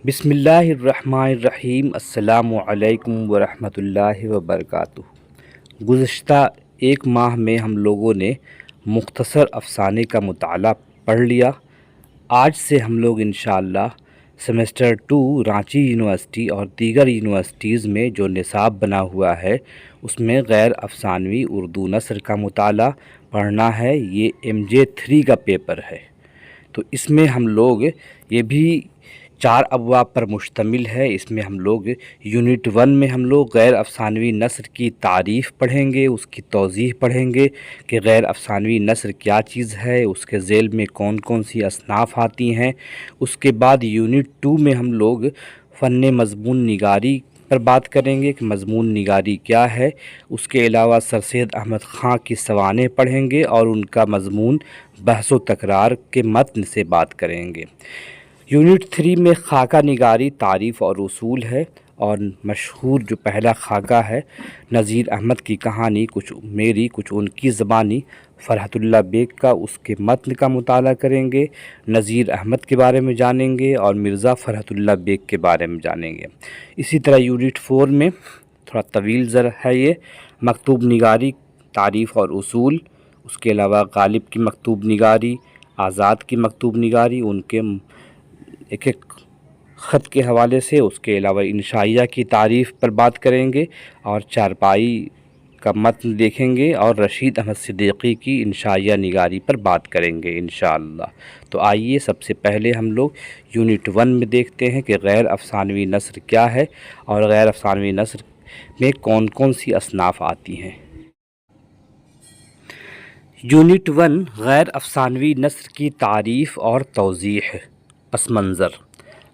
بسم اللہ الرحمن الرحیم۔ السلام علیکم ورحمۃ اللہ وبرکاتہ۔ گزشتہ ایک ماہ میں ہم لوگوں نے مختصر افسانے کا مطالعہ پڑھ لیا۔ آج سے ہم لوگ انشاءاللہ سیمسٹر 2 رانچی یونیورسٹی اور دیگر یونیورسٹیز میں جو نصاب بنا ہوا ہے اس میں غیر افسانوی اردو نثر کا مطالعہ پڑھنا ہے۔ یہ MJ 3 کا پیپر ہے، تو اس میں ہم لوگ یہ بھی 4 ابواب پر مشتمل ہے۔ اس میں ہم لوگ یونٹ 1 میں ہم لوگ غیر افسانوی نثر کی تعریف پڑھیں گے، اس کی توضیح پڑھیں گے کہ غیر افسانوی نثر کیا چیز ہے، اس کے ذیل میں کون کون سی اصناف آتی ہیں۔ اس کے بعد یونٹ 2 میں ہم لوگ فن مضمون نگاری پر بات کریں گے کہ مضمون نگاری کیا ہے۔ اس کے علاوہ سر سید احمد خاں کی سوانح پڑھیں گے اور ان کا مضمون بحث و تکرار کے متن سے بات کریں گے۔ یونٹ 3 میں خاکہ نگاری تعریف اور اصول ہے، اور مشہور جو پہلا خاکہ ہے نذیر احمد کی کہانی کچھ میری کچھ ان کی زبانی فرحت اللہ بیگ کا، اس کے متن کا مطالعہ کریں گے، نذیر احمد کے بارے میں جانیں گے اور مرزا فرحت اللہ بیگ کے بارے میں جانیں گے۔ اسی طرح یونٹ 4 میں تھوڑا طویل ذرا ہے، یہ مکتوب نگاری تعریف اور اصول، اس کے علاوہ غالب کی مکتوب نگاری، آزاد کی مکتوب نگاری، ان کے ایک ایک خط کے حوالے سے، اس کے علاوہ انشائیہ کی تعریف پر بات کریں گے اور چارپائی کا متن دیکھیں گے، اور رشید احمد صدیقی کی انشائیہ نگاری پر بات کریں گے انشاءاللہ۔ تو آئیے سب سے پہلے ہم لوگ یونٹ 1 میں دیکھتے ہیں کہ غیر افسانوی نثر کیا ہے اور غیر افسانوی نثر میں کون کون سی اصناف آتی ہیں۔ یونٹ 1 غیر افسانوی نثر کی تعریف اور توضیح۔ پس منظر: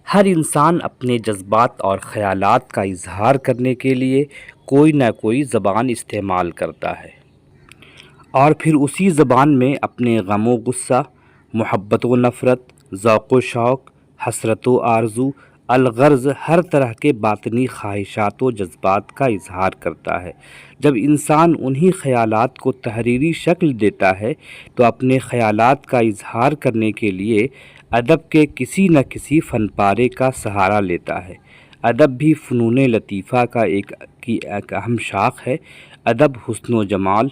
ہر انسان اپنے جذبات اور خیالات کا اظہار کرنے کے لیے کوئی نہ کوئی زبان استعمال کرتا ہے، اور پھر اسی زبان میں اپنے غم و غصہ، محبت و نفرت، ذوق و شوق، حسرت و آرزو، الغرض ہر طرح کے باطنی خواہشات و جذبات کا اظہار کرتا ہے۔ جب انسان انہی خیالات کو تحریری شکل دیتا ہے تو اپنے خیالات کا اظہار کرنے کے لیے ادب کے کسی نہ کسی فن پارے کا سہارا لیتا ہے۔ ادب بھی فنون لطیفہ کا ایک اہم شاخ ہے۔ ادب حسن و جمال،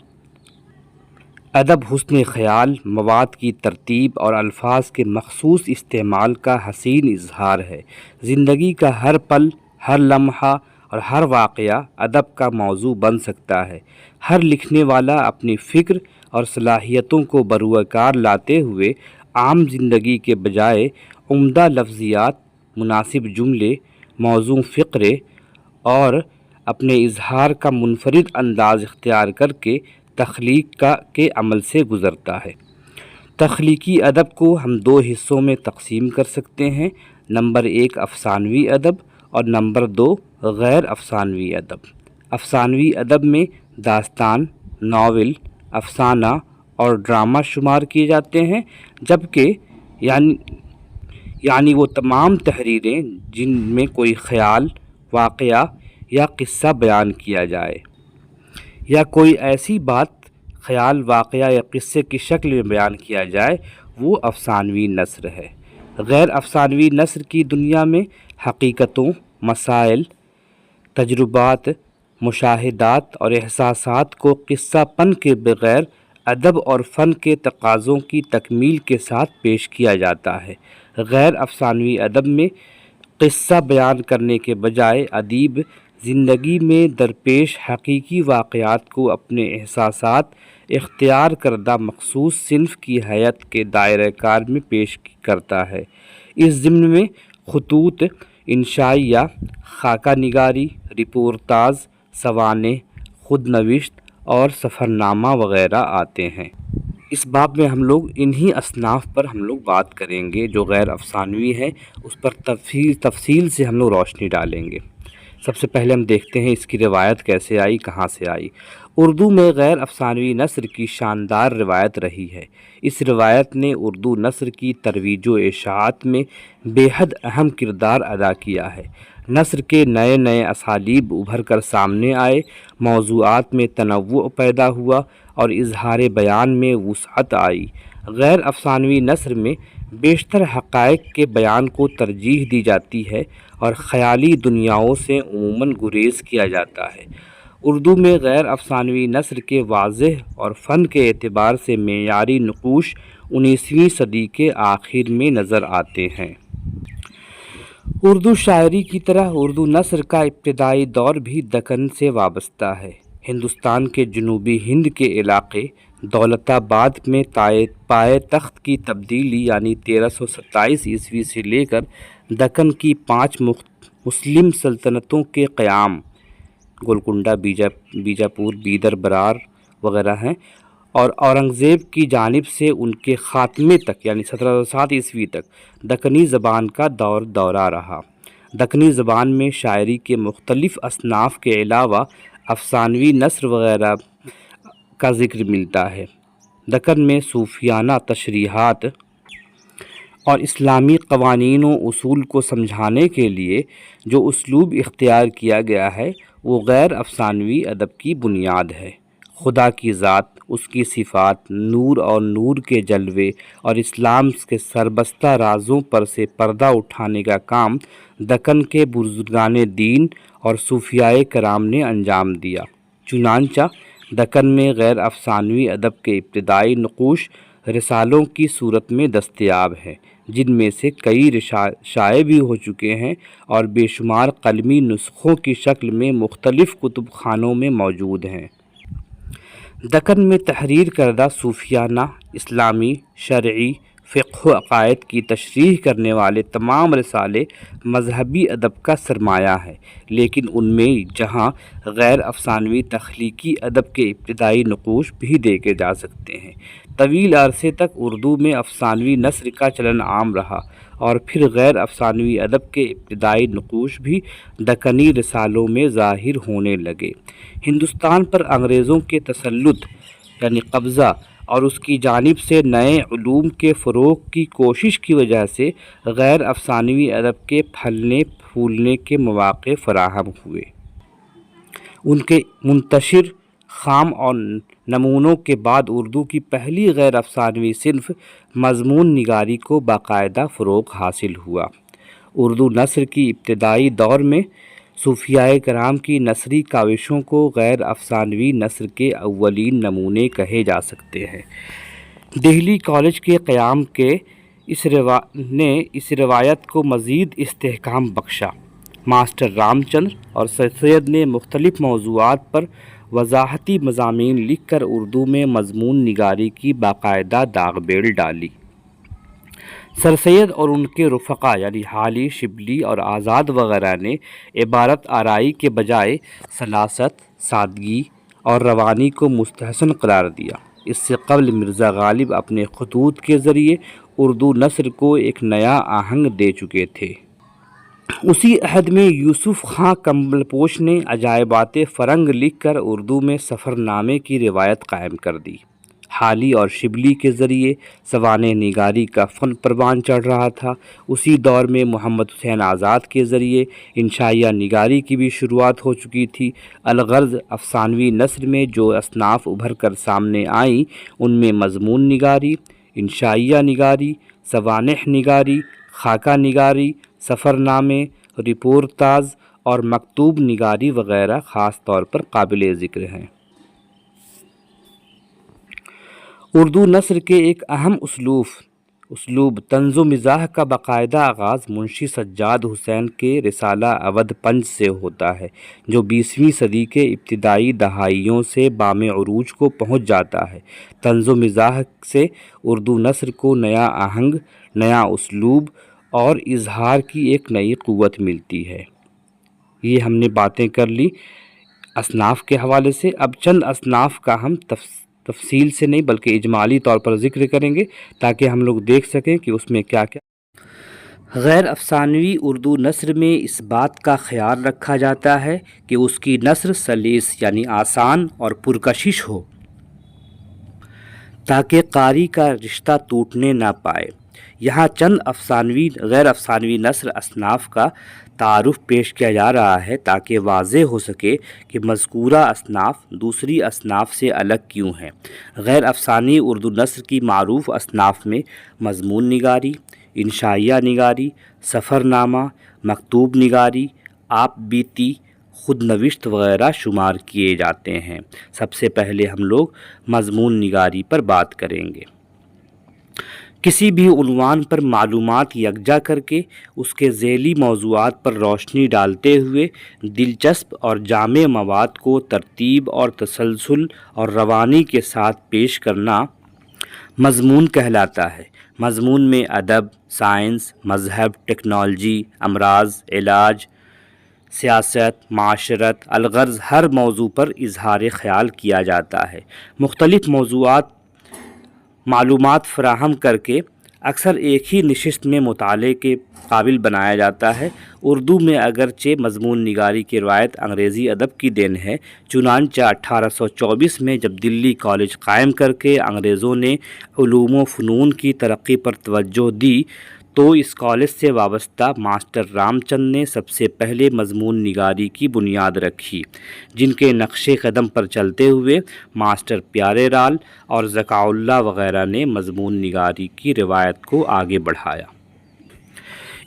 ادب حسن خیال، مواد کی ترتیب اور الفاظ کے مخصوص استعمال کا حسین اظہار ہے۔ زندگی کا ہر پل، ہر لمحہ اور ہر واقعہ ادب کا موضوع بن سکتا ہے۔ ہر لکھنے والا اپنی فکر اور صلاحیتوں کو بروئے کار لاتے ہوئے عام زندگی کے بجائے عمدہ لفظیات، مناسب جملے، موزوں فقرے اور اپنے اظہار کا منفرد انداز اختیار کر کے تخلیق کے عمل سے گزرتا ہے۔ تخلیقی ادب کو ہم 2 حصوں میں تقسیم کر سکتے ہیں: نمبر 1 افسانوی ادب اور نمبر 2 غیر افسانوی ادب۔ افسانوی ادب میں داستان، ناول، افسانہ اور ڈرامہ شمار کیے جاتے ہیں، جبکہ یعنی وہ تمام تحریریں جن میں کوئی خیال، واقعہ یا قصہ بیان کیا جائے، یا کوئی ایسی بات خیال، واقعہ یا قصے کی شکل میں بیان کیا جائے، وہ افسانوی نثر ہے۔ غیر افسانوی نثر کی دنیا میں حقیقتوں، مسائل، تجربات، مشاہدات اور احساسات کو قصہ پن کے بغیر ادب اور فن کے تقاضوں کی تکمیل کے ساتھ پیش کیا جاتا ہے۔ غیر افسانوی ادب میں قصہ بیان کرنے کے بجائے ادیب زندگی میں درپیش حقیقی واقعات کو اپنے احساسات، اختیار کردہ مخصوص صنف کی حیت کے دائرۂ کار میں پیش کرتا ہے۔ اس ضمن میں خطوط، انشائیہ، خاکہ نگاری، رپورتاژ، سوانح، خود نوشت اور سفرنامہ وغیرہ آتے ہیں۔ اس باب میں ہم لوگ انہی اصناف پر ہم لوگ بات کریں گے جو غیر افسانوی ہے، اس پر تفصیل سے ہم لوگ روشنی ڈالیں گے۔ سب سے پہلے ہم دیکھتے ہیں اس کی روایت کیسے آئی، کہاں سے آئی۔ اردو میں غیر افسانوی نثر کی شاندار روایت رہی ہے۔ اس روایت نے اردو نثر کی ترویج و اشاعت میں بے حد اہم کردار ادا کیا ہے۔ نثر کے نئے نئے اسالیب ابھر کر سامنے آئے، موضوعات میں تنوع پیدا ہوا اور اظہار بیان میں وسعت آئی۔ غیر افسانوی نثر میں بیشتر حقائق کے بیان کو ترجیح دی جاتی ہے اور خیالی دنیاؤں سے عموماً گریز کیا جاتا ہے۔ اردو میں غیر افسانوی نثر کے واضح اور فن کے اعتبار سے معیاری نقوش 19ویں صدی کے آخر میں نظر آتے ہیں۔ اردو شاعری کی طرح اردو نثر کا ابتدائی دور بھی دکن سے وابستہ ہے۔ ہندوستان کے جنوبی ہند کے علاقے دولت آباد میں پائے تخت کی تبدیلی یعنی 1327 عیسوی سے لے کر دکن کی 5 مسلم سلطنتوں کے قیام، گولکنڈہ، بیجاپور، بیدر، برار وغیرہ ہیں، اور اورنگزیب کی جانب سے ان کے خاتمے تک یعنی 1707 عیسوی تک دکنی زبان کا دورہ رہا۔ دکنی زبان میں شاعری کے مختلف اصناف کے علاوہ افسانوی نثر وغیرہ کا ذکر ملتا ہے۔ دکن میں صوفیانہ تشریحات اور اسلامی قوانین و اصول کو سمجھانے کے لیے جو اسلوب اختیار کیا گیا ہے وہ غیر افسانوی ادب کی بنیاد ہے۔ خدا کی ذات، اس کی صفات، نور اور نور کے جلوے اور اسلام کے سربستہ رازوں پر سے پردہ اٹھانے کا کام دکن کے بزرگان دین اور صوفیاء کرام نے انجام دیا۔ چنانچہ دکن میں غیر افسانوی ادب کے ابتدائی نقوش رسالوں کی صورت میں دستیاب ہیں، جن میں سے کئی شائع بھی ہو چکے ہیں اور بے شمار قلمی نسخوں کی شکل میں مختلف کتب خانوں میں موجود ہیں۔ دکن میں تحریر کردہ صوفیانہ، اسلامی، شرعی، فقہ و عقائد کی تشریح کرنے والے تمام رسالے مذہبی ادب کا سرمایہ ہیں، لیکن ان میں جہاں غیر افسانوی تخلیقی ادب کے ابتدائی نقوش بھی دیکھے جا سکتے ہیں۔ طویل عرصے تک اردو میں افسانوی نثر کا چلن عام رہا اور پھر غیر افسانوی ادب کے ابتدائی نقوش بھی دکنی رسالوں میں ظاہر ہونے لگے۔ ہندوستان پر انگریزوں کے تسلط یعنی قبضہ اور اس کی جانب سے نئے علوم کے فروغ کی کوشش کی وجہ سے غیر افسانوی ادب کے پھلنے پھولنے کے مواقع فراہم ہوئے۔ ان کے منتشر خام اور نمونوں کے بعد اردو کی پہلی غیر افسانوی صنف مضمون نگاری کو باقاعدہ فروغ حاصل ہوا۔ اردو نثر کی ابتدائی دور میں صوفیاء کرام کی نثری کاوشوں کو غیر افسانوی نثر کے اولین نمونے کہے جا سکتے ہیں۔ دہلی کالج کے قیام کے نے اس روایت کو مزید استحکام بخشا۔ ماسٹر رام چندر اور سر سید نے مختلف موضوعات پر وضاحتی مضامین لکھ کر اردو میں مضمون نگاری کی باقاعدہ داغ بیل ڈالی۔ سر سید اور ان کے رفقا یعنی حالی، شبلی اور آزاد وغیرہ نے عبارت آرائی کے بجائے سلاست، سادگی اور روانی کو مستحسن قرار دیا۔ اس سے قبل مرزا غالب اپنے خطوط کے ذریعے اردو نثر کو ایک نیا آہنگ دے چکے تھے۔ اسی عہد میں یوسف خاں کمبل پوش نے عجائبات فرنگ لکھ کر اردو میں سفر نامے کی روایت قائم کر دی۔ حالی اور شبلی کے ذریعے سوانح نگاری کا فن پروان چڑھ رہا تھا۔ اسی دور میں محمد حسین آزاد کے ذریعے انشائیہ نگاری کی بھی شروعات ہو چکی تھی۔ الغرض افسانوی نثر میں جو اصناف ابھر کر سامنے آئیں ان میں مضمون نگاری، انشائیہ نگاری، سوانح نگاری، خاکہ نگاری، سفر نامے، رپورتاژ اور مکتوب نگاری وغیرہ خاص طور پر قابل ذکر ہیں۔ اردو نثر کے ایک اہم اسلوب طنز و مزاح کا باقاعدہ آغاز منشی سجاد حسین کے رسالہ اودھ پنج سے ہوتا ہے، جو 20ویں صدی کے ابتدائی دہائیوں سے بام عروج کو پہنچ جاتا ہے۔ طنز و مزاح سے اردو نثر کو نیا آہنگ، نیا اسلوب اور اظہار کی ایک نئی قوت ملتی ہے۔ یہ ہم نے باتیں کر لی اصناف کے حوالے سے۔ اب چند اصناف کا ہم تفصیل سے نہیں بلکہ اجمالی طور پر ذکر کریں گے تاکہ ہم لوگ دیکھ سکیں کہ اس میں کیا کیا۔ غیر افسانوی اردو نثر میں اس بات کا خیال رکھا جاتا ہے کہ اس کی نثر سلیس یعنی آسان اور پرکشش ہو تاکہ قاری کا رشتہ ٹوٹنے نہ پائے۔ یہاں چند غیر افسانوی نثر اصناف کا تعارف پیش کیا جا رہا ہے تاکہ واضح ہو سکے کہ مذکورہ اصناف دوسری اصناف سے الگ کیوں ہیں۔ غیر افسانوی اردو نثر کی معروف اصناف میں مضمون نگاری، انشائیہ نگاری، سفر نامہ، مکتوب نگاری، آپ بیتی، خود نوشت وغیرہ شمار کیے جاتے ہیں۔ سب سے پہلے ہم لوگ مضمون نگاری پر بات کریں گے۔ کسی بھی عنوان پر معلومات یکجا کر کے اس کے ذیلی موضوعات پر روشنی ڈالتے ہوئے دلچسپ اور جامع مواد کو ترتیب اور تسلسل اور روانی کے ساتھ پیش کرنا مضمون کہلاتا ہے۔ مضمون میں ادب، سائنس، مذہب، ٹیکنالوجی، امراض، علاج، سیاست، معاشرت، الغرض ہر موضوع پر اظہار خیال کیا جاتا ہے۔ مختلف معلومات فراہم کر کے اکثر ایک ہی نشست میں مطالعے کے قابل بنایا جاتا ہے۔ اردو میں اگرچہ مضمون نگاری کی روایت انگریزی ادب کی دین ہے، چنانچہ 1824 میں جب دلی کالج قائم کر کے انگریزوں نے علوم و فنون کی ترقی پر توجہ دی تو اس کالج سے وابستہ ماسٹر رام چند نے سب سے پہلے مضمون نگاری کی بنیاد رکھی، جن کے نقش قدم پر چلتے ہوئے ماسٹر پیارے لال اور ذکاء اللہ وغیرہ نے مضمون نگاری کی روایت کو آگے بڑھایا۔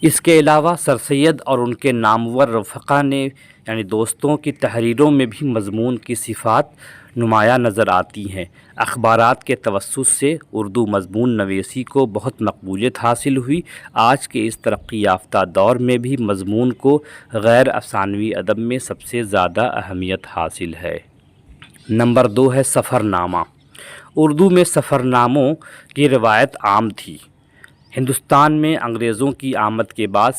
اس کے علاوہ سر سید اور ان کے نامور رفقا نے یعنی دوستوں کی تحریروں میں بھی مضمون کی صفات نمایاں نظر آتی ہیں۔ اخبارات کے توسط سے اردو مضمون نویسی کو بہت مقبولیت حاصل ہوئی۔ آج کے اس ترقی یافتہ دور میں بھی مضمون کو غیر افسانوی ادب میں سب سے زیادہ اہمیت حاصل ہے۔ نمبر 2 ہے سفر نامہ۔ اردو میں سفر ناموں کی روایت عام تھی۔ ہندوستان میں انگریزوں کی آمد کے بعد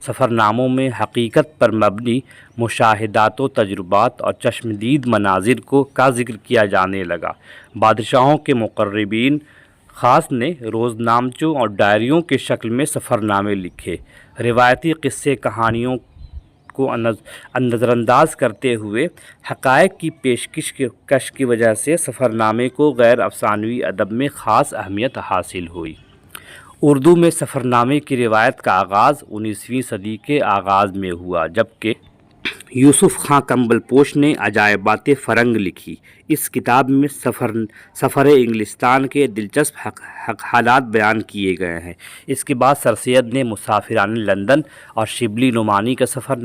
سفر ناموں میں حقیقت پر مبنی مشاہدات و تجربات اور چشمدید مناظر کا ذکر کیا جانے لگا۔ بادشاہوں کے مقربین خاص نے روزنامچوں اور ڈائریوں کی شکل میں سفر نامے لکھے۔ روایتی قصے کہانیوں کو نظر انداز کرتے ہوئے حقائق کی پیشکش کی وجہ سے سفر نامے کو غیر افسانوی ادب میں خاص اہمیت حاصل ہوئی۔ اردو میں سفر نامے کی روایت کا آغاز 19ویں صدی کے آغاز میں ہوا، جبکہ یوسف خاں کمبل پوش نے عجائبات فرنگ لکھی۔ اس کتاب میں سفر انگلستان کے دلچسپ حالات بیان کیے گئے ہیں۔ اس کے بعد سر سید نے مسافران لندن اور شبلی نعمانی کا سفر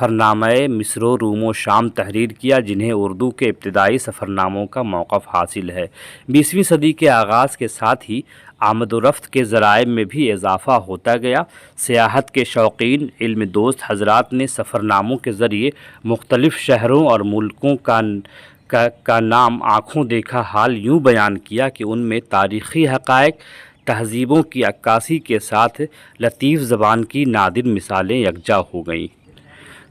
نامہ مصر و روم و شام تحریر کیا، جنہیں اردو کے ابتدائی سفر ناموں کا موقف حاصل ہے۔ 20ویں صدی کے آغاز کے ساتھ ہی آمد و رفت کے ذرائع میں بھی اضافہ ہوتا گیا۔ سیاحت کے شوقین علم دوست حضرات نے سفر ناموں کے ذریعے مختلف شہروں اور ملکوں کا نام آنکھوں دیکھا حال یوں بیان کیا کہ ان میں تاریخی حقائق، تہذیبوں کی عکاسی کے ساتھ لطیف زبان کی نادر مثالیں یکجا ہو گئیں۔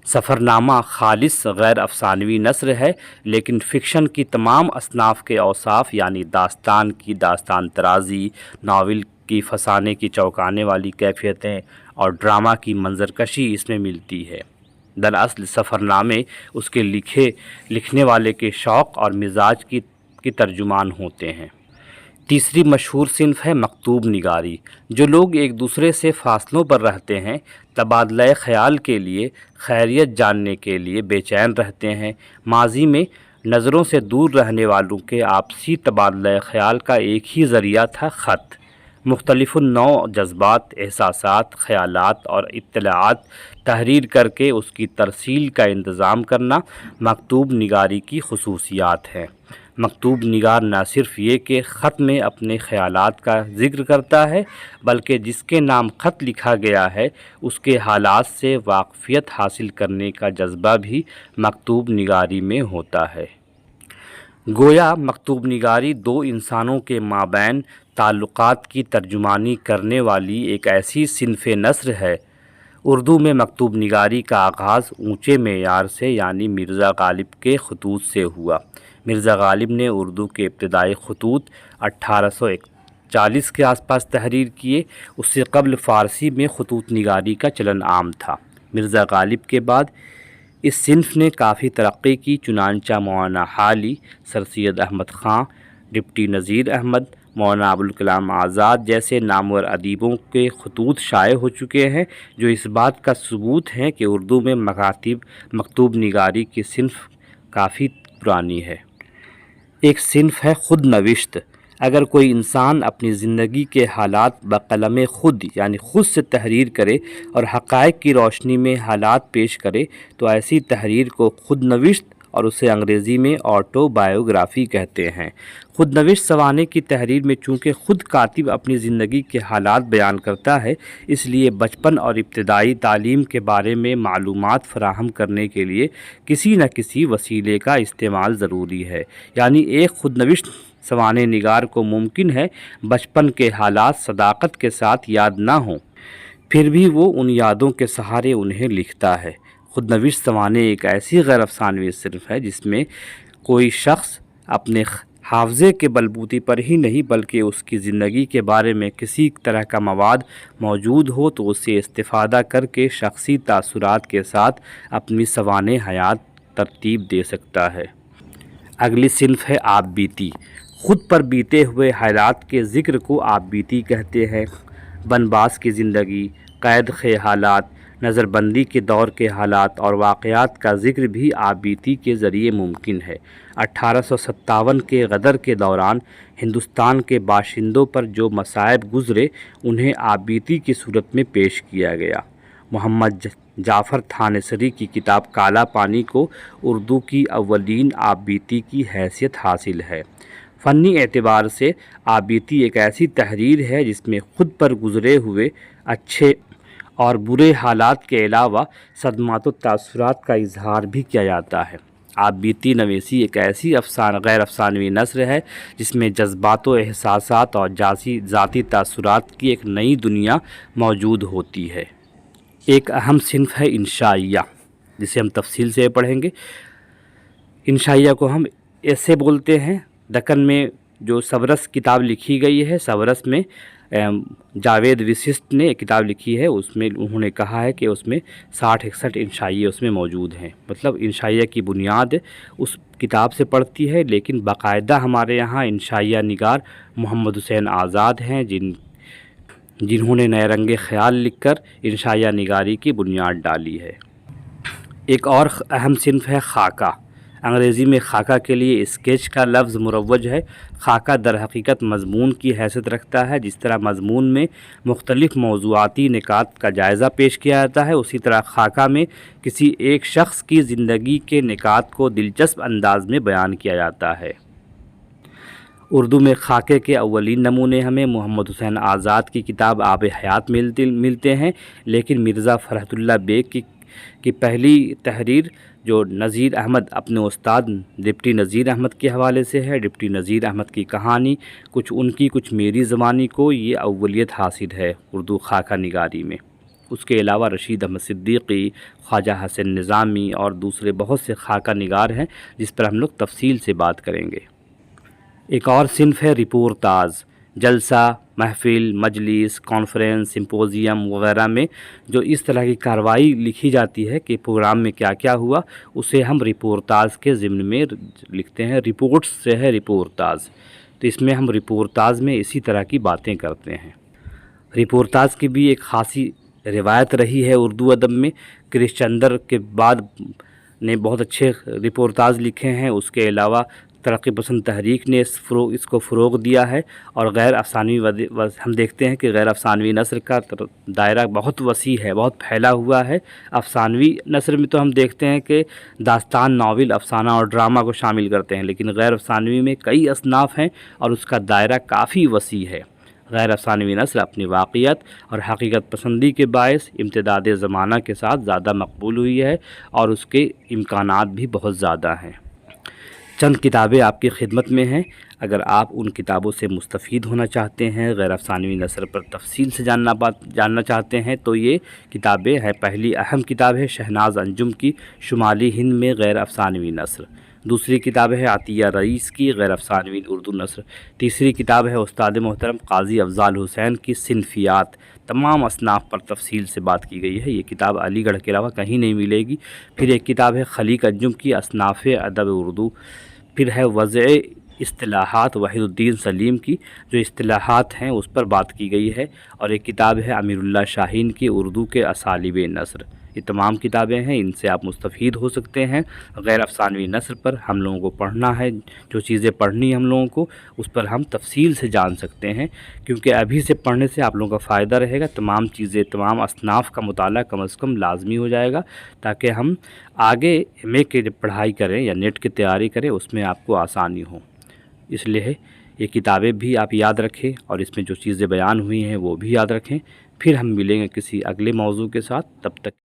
سفر نامہ خالص غیر افسانوی نثر ہے، لیکن فکشن کی تمام اصناف کے اوصاف یعنی داستان کی داستان ترازی، ناول کی فسانے کی چونکانے والی کیفیتیں اور ڈرامہ کی منظر کشی اس میں ملتی ہے۔ دراصل سفر نامے اس کے لکھنے والے کے شوق اور مزاج کی ترجمان ہوتے ہیں۔ تیسری مشہور صنف ہے مکتوب نگاری۔ جو لوگ ایک دوسرے سے فاصلوں پر رہتے ہیں، تبادلہ خیال کے لیے، خیریت جاننے کے لیے بے چین رہتے ہیں۔ ماضی میں نظروں سے دور رہنے والوں کے آپسی تبادلہ خیال کا ایک ہی ذریعہ تھا خط۔ مختلف نوع جذبات، احساسات، خیالات اور اطلاعات تحریر کر کے اس کی ترسیل کا انتظام کرنا مکتوب نگاری کی خصوصیات ہیں۔ مکتوب نگار نہ صرف یہ کہ خط میں اپنے خیالات کا ذکر کرتا ہے، بلکہ جس کے نام خط لکھا گیا ہے اس کے حالات سے واقفیت حاصل کرنے کا جذبہ بھی مکتوب نگاری میں ہوتا ہے۔ گویا مکتوب نگاری دو انسانوں کے مابین تعلقات کی ترجمانی کرنے والی ایک ایسی صنف نثر ہے۔ اردو میں مکتوب نگاری کا آغاز اونچے معیار سے یعنی مرزا غالب کے خطوط سے ہوا۔ مرزا غالب نے اردو کے ابتدائی خطوط 1840 کے آس پاس تحریر کیے۔ اس سے قبل فارسی میں خطوط نگاری کا چلن عام تھا۔ مرزا غالب کے بعد اس صنف نے کافی ترقی کی، چنانچہ مولانا حالی، سر سید احمد خاں، ڈپٹی نذیر احمد، مولانا ابوالکلام آزاد جیسے نامور ادیبوں کے خطوط شائع ہو چکے ہیں جو اس بات کا ثبوت ہیں کہ اردو میں مکتوب نگاری کی صنف کافی پرانی ہے۔ ایک صنف ہے خود نوشت۔ اگر کوئی انسان اپنی زندگی کے حالات بقلم خود یعنی خود سے تحریر کرے اور حقائق کی روشنی میں حالات پیش کرے تو ایسی تحریر کو خود نوشت اور اسے انگریزی میں آٹو بایوگرافی کہتے ہیں۔ خود نوشت سوانح کی تحریر میں چونکہ خود کاتب اپنی زندگی کے حالات بیان کرتا ہے، اس لیے بچپن اور ابتدائی تعلیم کے بارے میں معلومات فراہم کرنے کے لیے کسی نہ کسی وسیلے کا استعمال ضروری ہے۔ یعنی ایک خود نوشت سوانح نگار کو ممکن ہے بچپن کے حالات صداقت کے ساتھ یاد نہ ہوں، پھر بھی وہ ان یادوں کے سہارے انہیں لکھتا ہے۔ خود نوشت سوانح ایک ایسی غیر افسانوی صنف ہے جس میں کوئی شخص اپنے حافظے کے بلبوتے پر ہی نہیں بلکہ اس کی زندگی کے بارے میں کسی طرح کا مواد موجود ہو تو اس سے استفادہ کر کے شخصی تاثرات کے ساتھ اپنی سوانح حیات ترتیب دے سکتا ہے۔ اگلی صنف ہے آپ بیتی۔ خود پر بیتے ہوئے حالات کے ذکر کو آپ بیتی کہتے ہیں۔ بنباس کی زندگی، قید کے حالات، نظر بندی کے دور کے حالات اور واقعات کا ذکر بھی آپ بیتی کے ذریعے ممکن ہے۔ 1857 کے غدر کے دوران ہندوستان کے باشندوں پر جو مصائب گزرے انہیں آپ بیتی کی صورت میں پیش کیا گیا۔ محمد جعفر تھانسری کی کتاب کالا پانی کو اردو کی اولین آپ بیتی کی حیثیت حاصل ہے۔ فنی اعتبار سے آپ بیتی ایک ایسی تحریر ہے جس میں خود پر گزرے ہوئے اچھے اور برے حالات کے علاوہ صدمات و تاثرات کا اظہار بھی کیا جاتا ہے۔ آپ بیتی نویسی ایک ایسی غیر افسانوی نثر ہے جس میں جذبات و احساسات اور ذاتی تاثرات کی ایک نئی دنیا موجود ہوتی ہے۔ ایک اہم صنف ہے انشائیہ جسے ہم تفصیل سے پڑھیں گے۔ انشائیہ کو ہم ایسے بولتے ہیں۔ دکن میں جو سبرس کتاب لکھی گئی ہے، سبرس میں جاوید وسسٹ نے ایک کتاب لکھی ہے، اس میں انہوں نے کہا ہے کہ اس میں 60-61 انشائیے اس میں موجود ہیں۔ مطلب انشائیہ کی بنیاد اس کتاب سے پڑتی ہے، لیکن باقاعدہ ہمارے یہاں انشائیہ نگار محمد حسین آزاد ہیں جنہوں نے نئے رنگ خیال لکھ کر انشائیہ نگاری کی بنیاد ڈالی ہے۔ ایک اور اہم صنف ہے خاکہ۔ انگریزی میں خاکہ کے لیے اسکیچ کا لفظ مروج ہے۔ خاکہ در حقیقت مضمون کی حیثیت رکھتا ہے۔ جس طرح مضمون میں مختلف موضوعاتی نکات کا جائزہ پیش کیا جاتا ہے، اسی طرح خاکہ میں کسی ایک شخص کی زندگی کے نکات کو دلچسپ انداز میں بیان کیا جاتا ہے۔ اردو میں خاکے کے اولین نمونے ہمیں محمد حسین آزاد کی کتاب آب حیات ملتے ہیں، لیکن مرزا فرحت اللہ بیگ کی پہلی تحریر جو نذیر احمد اپنے استاد ڈپٹی نذیر احمد کے حوالے سے ہے، ڈپٹی نذیر احمد کی کہانی، کچھ ان کی کچھ میری زبانی کو یہ اولیت حاصل ہے اردو خاکہ نگاری میں۔ اس کے علاوہ رشید احمد صدیقی، خواجہ حسن نظامی اور دوسرے بہت سے خاکہ نگار ہیں جس پر ہم لوگ تفصیل سے بات کریں گے۔ ایک اور صنف ہے رپورتاز۔ جلسہ، محفل، مجلس، کانفرنس، سمپوزیم وغیرہ میں جو اس طرح کی کارروائی لکھی جاتی ہے کہ پروگرام میں کیا کیا ہوا، اسے ہم رپورتاز کے ضمن میں لکھتے ہیں۔ رپورٹس سے ہے رپورتاز، تو اس میں ہم رپورتاز میں اسی طرح کی باتیں کرتے ہیں۔ رپورتاز کی بھی ایک خاصی روایت رہی ہے اردو ادب میں۔ کرش چندر کے بعد نے بہت اچھے رپورتاز لکھے ہیں۔ اس کے علاوہ ترقی پسند تحریک نے اس کو فروغ دیا ہے، اور غیر افسانوی ہم دیکھتے ہیں کہ غیر افسانوی نثر کا دائرہ بہت وسیع ہے، بہت پھیلا ہوا ہے۔ افسانوی نثر میں تو ہم دیکھتے ہیں کہ داستان، ناول، افسانہ اور ڈرامہ کو شامل کرتے ہیں، لیکن غیر افسانوی میں کئی اصناف ہیں اور اس کا دائرہ کافی وسیع ہے۔ غیر افسانوی نثر اپنی واقعیت اور حقیقت پسندی کے باعث امتداد زمانہ کے ساتھ زیادہ مقبول ہوئی ہے اور اس کے امکانات بھی بہت زیادہ ہیں۔ چند کتابیں آپ کی خدمت میں ہیں۔ اگر آپ ان کتابوں سے مستفید ہونا چاہتے ہیں، غیر افسانوی نثر پر تفصیل سے جاننا چاہتے ہیں تو یہ کتابیں ہیں۔ پہلی اہم کتاب ہے شہناز انجم کی شمالی ہند میں غیر افسانوی نثر۔ دوسری کتاب ہے عطیہ رئیس کی غیر افسانوی اردو نثر۔ تیسری کتاب ہے استاد محترم قاضی افضال حسین کی صنفیات۔ تمام اصناف پر تفصیل سے بات کی گئی ہے۔ یہ کتاب علی گڑھ کے علاوہ کہیں نہیں ملے گی۔ پھر ایک کتاب ہے خلیق انجم کی اصناف ادب اردو۔ پھر ہے وضع اصطلاحات وحید الدین سلیم کی جو اصطلاحات ہیں اس پر بات کی گئی ہے، اور ایک کتاب ہے امیر اللہ شاہین کی اردو کے اسالیب نثر۔ یہ تمام کتابیں ہیں، ان سے آپ مستفید ہو سکتے ہیں۔ غیر افسانوی نثر پر ہم لوگوں کو پڑھنا ہے، جو چیزیں پڑھنی ہیں ہم لوگوں کو اس پر ہم تفصیل سے جان سکتے ہیں، کیونکہ ابھی سے پڑھنے سے آپ لوگوں کا فائدہ رہے گا۔ تمام چیزیں، تمام اصناف کا مطالعہ کم از کم لازمی ہو جائے گا، تاکہ ہم آگے ایم اے کی پڑھائی کریں یا نیٹ کی تیاری کریں، اس میں آپ کو آسانی ہو۔ اس لیے یہ کتابیں بھی آپ یاد رکھیں، اور اس میں جو چیزیں بیان ہوئی ہیں وہ بھی یاد رکھیں۔ پھر ہم ملیں گے کسی اگلے موضوع کے ساتھ، تب تک